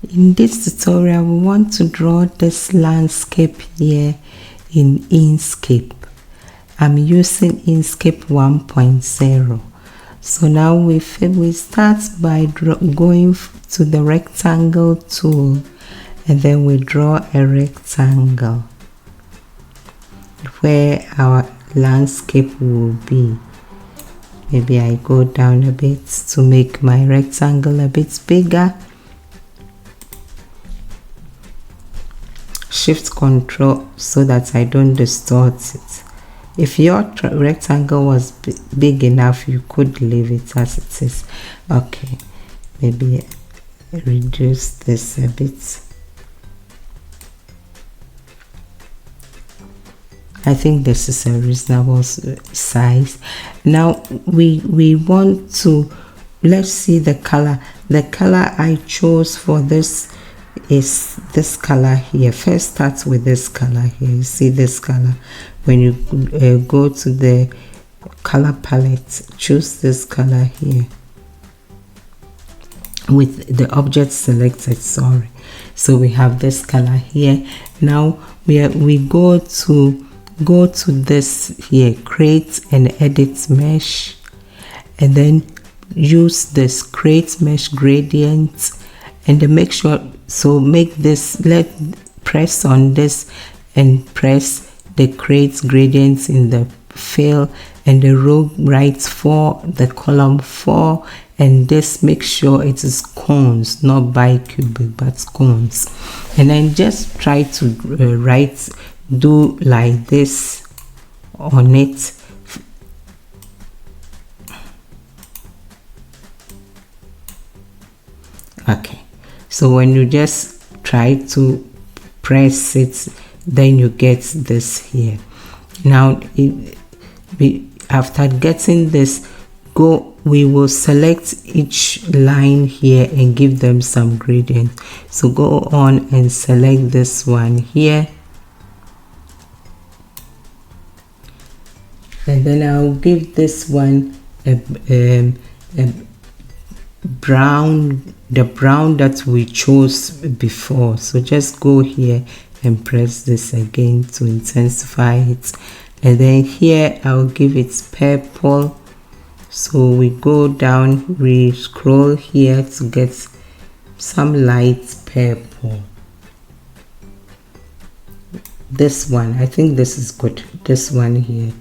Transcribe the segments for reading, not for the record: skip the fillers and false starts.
In this tutorial, we want to draw this landscape here in Inkscape. I'm using Inkscape 1.0. So now we start by going to the rectangle tool, and then we draw a rectangle where our landscape will be. Maybe I go down a bit to make my rectangle a bit bigger. Shift Control so that I don't distort it. If your rectangle was big enough, you could leave it as it is. Okay, maybe reduce this a bit. I think this is a reasonable size. Now we want to, let's see the color. The color I chose for this is this color here. First start with this color here. You see this color. When you go to the color palette, choose this color here with the object selected. Sorry. So we have this color here. Now we go to this here, create and edit mesh, and then use this create mesh gradient, and then make sure, so make this, press on this and press the create gradients in the fill and the row right 4, the column 4, and this make sure it is cones, not bicubic but cones, and then just try to do like this on it. Okay, so when you just try to press it, then you get this here. Now after getting this, we will select each line here and give them some gradient. So go on and select this one here, and then I'll give this one a brown, the brown that we chose before. So just go here and press this again to intensify it, and then here I'll give it purple. So we go down, we scroll here to get some light purple. This one, I think this is good, this one here.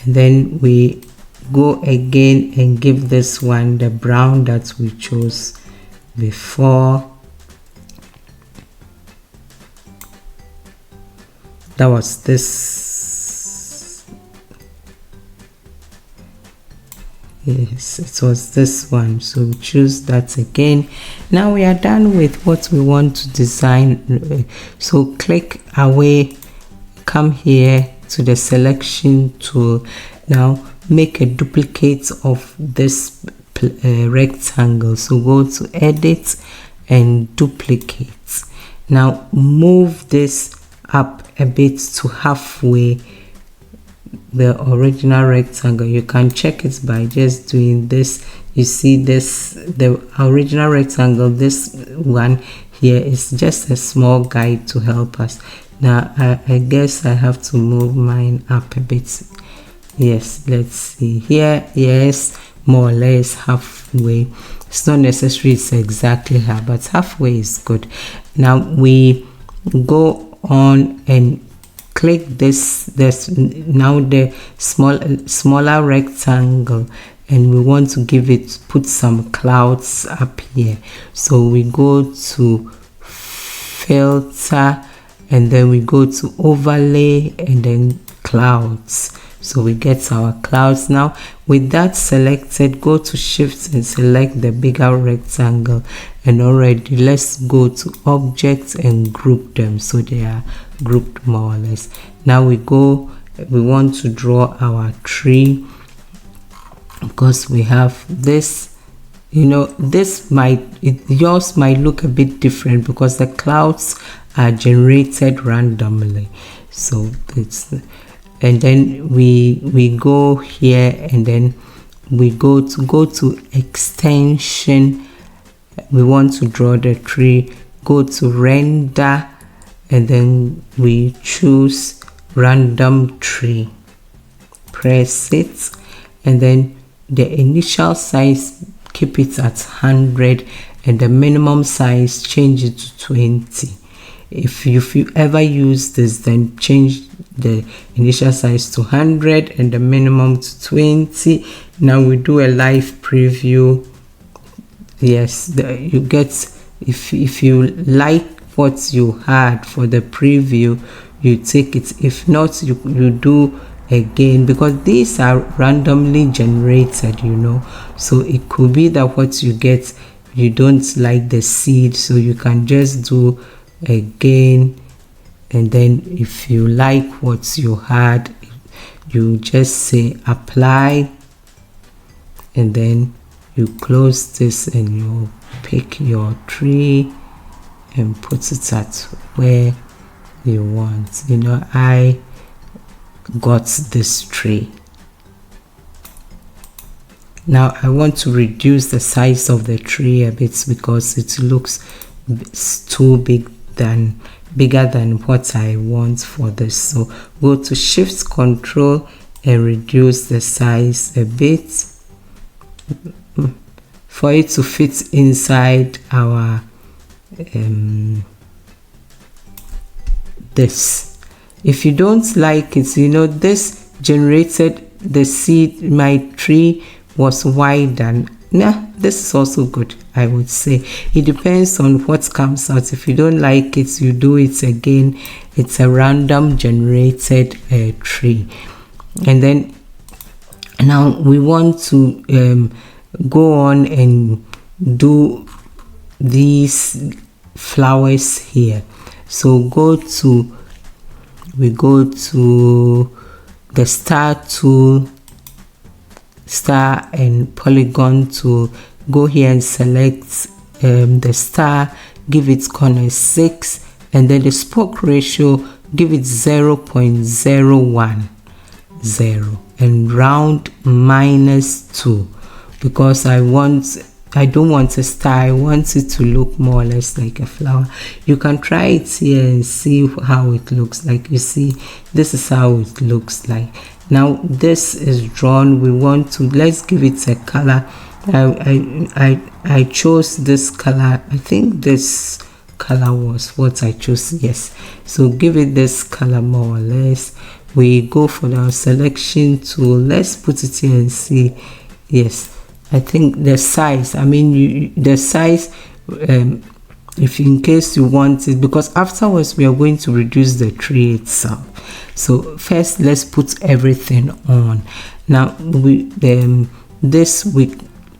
And then we go again and give this one the brown that we chose before. That was this. Yes, it was this one. So we choose that again. Now we are done with what we want to design. So click away, come here to the selection tool. Now make a duplicate of this rectangle. So go to edit and duplicate. Now move this up a bit to halfway the original rectangle. You can check it by just doing this. You see this, the original rectangle, this one here is just a small guide to help us. Now I guess I have to move mine up a bit. Yes, let's see here. Yes, more or less halfway. It's not necessary it's exactly half, but halfway is good. Now we go on and click this now the smaller rectangle, and we want to put some clouds up here. So we go to filter, and then we go to overlay, and then clouds. So we get our clouds. Now with that selected, go to shift and select the bigger rectangle, and already let's go to objects and group them so they are grouped more or less. Now we want to draw our tree, because we have this, you know, yours might look a bit different because the clouds are generated randomly. So it's, and then we go here, and then we go to extension, we want to draw the tree, go to render, and then we choose random tree, press it, and then the initial size keep it at 100 and the minimum size change it to 20. If you ever use this, then change the initial size to 100 and the minimum to 20. Now we do a live preview. Yes, you get, if you like what you had for the preview, you take it. If not, you do again, because these are randomly generated, you know, so it could be that what you get, you don't like the seed, so you can just do again. And then if you like what you had, you just say apply, and then you close this and you pick your tree and put it at where you want. You know, I got this tree. Now I want to reduce the size of the tree a bit because it looks too bigger than what I want for this. So go to Shift Control and reduce the size a bit for it to fit inside our this. If you don't like it, you know, this generated the seed, my tree was wider. Nah, this is also good, I would say. It depends on what comes out. If you don't like it, you do it again. It's a random generated tree. And then now we want to go on and do these flowers here. So we go to the star tool, star and polygon tool, go here and select the star, give it corner 6, and then the spoke ratio, give it 0.010 and round -2, because I don't want a star, I want it to look more or less like a flower. You can try it here and see how it looks like. You see, this is how it looks like. Now this is drawn. We want to, let's give it a color. I chose this color. I think this color was what I chose. Yes, so give it this color more or less. We go for our selection tool. Let's put it here and see. Yes, I think the size, I mean, the size, if in case you want it, because afterwards we are going to reduce the tree itself. So first, let's put everything on. Now we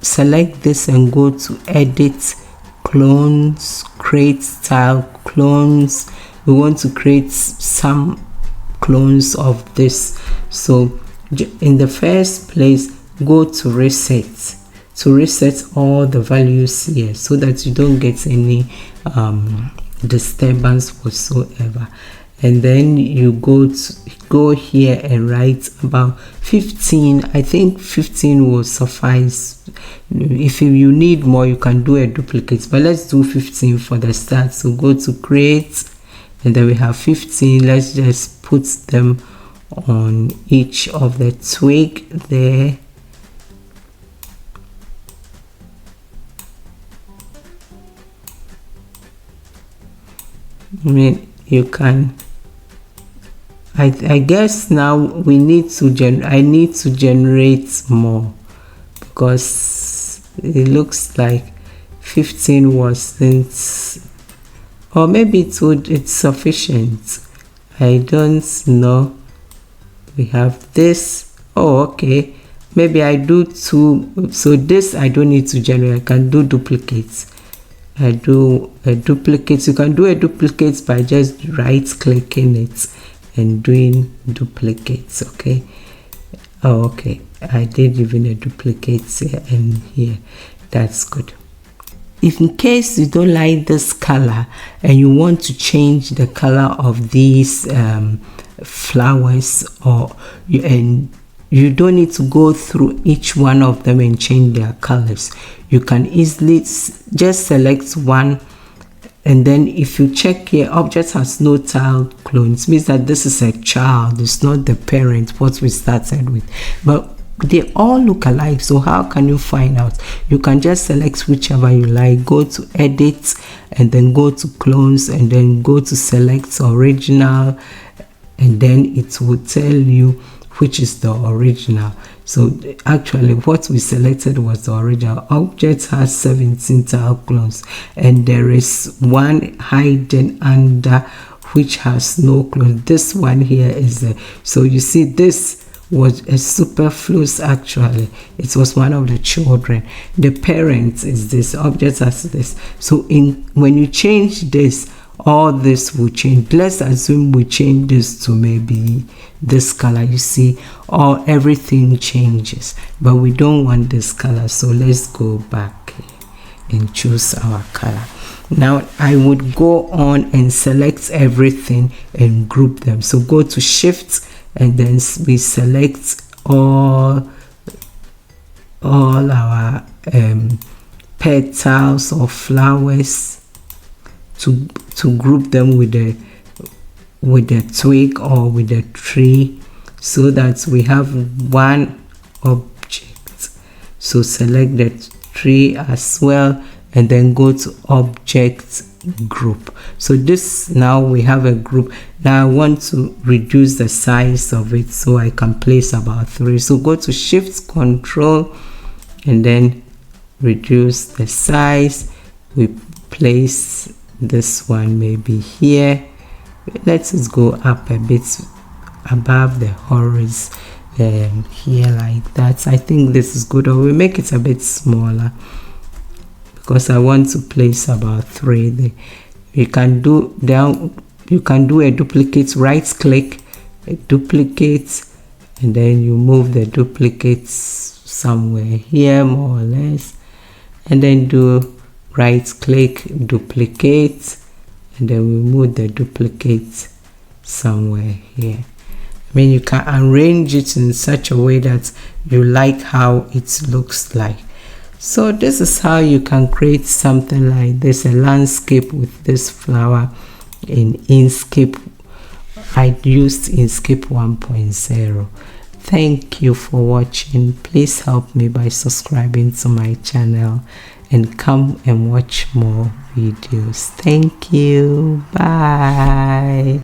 select this and go to edit, clones, create style clones. We want to create some clones of this. So in the first place, go to reset all the values here so that you don't get any disturbance whatsoever. And then you go here and write about 15. I think 15 will suffice. If you need more, you can do a duplicate, but let's do 15 for the start. So go to create, and then we have 15. Let's just put them on each of the twig there. I mean, you can, I guess now we need to I need to generate more, because it looks like 15 wasn't, or maybe it's sufficient. I don't know. We have this. Oh, okay, maybe I do 2. So this I don't need to generate. I can do duplicates. I do a duplicate. You can do a duplicate by just right clicking it and doing duplicates. Okay. Oh, okay, I did even a duplicate here and here. That's good. If in case you don't like this color and you want to change the color of these flowers, and you don't need to go through each one of them and change their colors. You can easily just select one, and then if you check here, object has no child clone. It means that this is a child, it's not the parent, what we started with. But they all look alike, so how can you find out? You can just select whichever you like, go to edit, and then go to clones, and then go to select original, and then it will tell you which is the original. So actually what we selected was the original. Object has 17 tile clones, and there is one hidden under which has no clone. This one here is the, so you see this was a superfluous. Actually it was one of the children. The parent is this, object has this. So when you change this, all this will change. Let's assume we change this to maybe this color. You see, everything changes, but we don't want this color, so let's go back and choose our color. Now I would go on and select everything and group them. So go to shift, and then we select all our petals or flowers to group them with the twig or with the tree, so that we have one object. So select the tree as well, and then go to object group. So this, now we have a group. Now I want to reduce the size of it, so I can place about 3. So go to shift control, and then reduce the size. We place this one maybe here. Let's just go up a bit above the horizon here, like that. I think this is good, or we make it a bit smaller because I want to place about 3 there. You can do a duplicate, right click, a duplicate, and then you move the duplicates somewhere here more or less, and then do right click, duplicate, and then we move the duplicate somewhere here. I mean, you can arrange it in such a way that you like how it looks like. So this is how you can create something like this, a landscape with this flower in Inkscape. I used Inkscape 1.0. Thank you for watching. Please help me by subscribing to my channel and come and watch more videos. Thank you. Bye.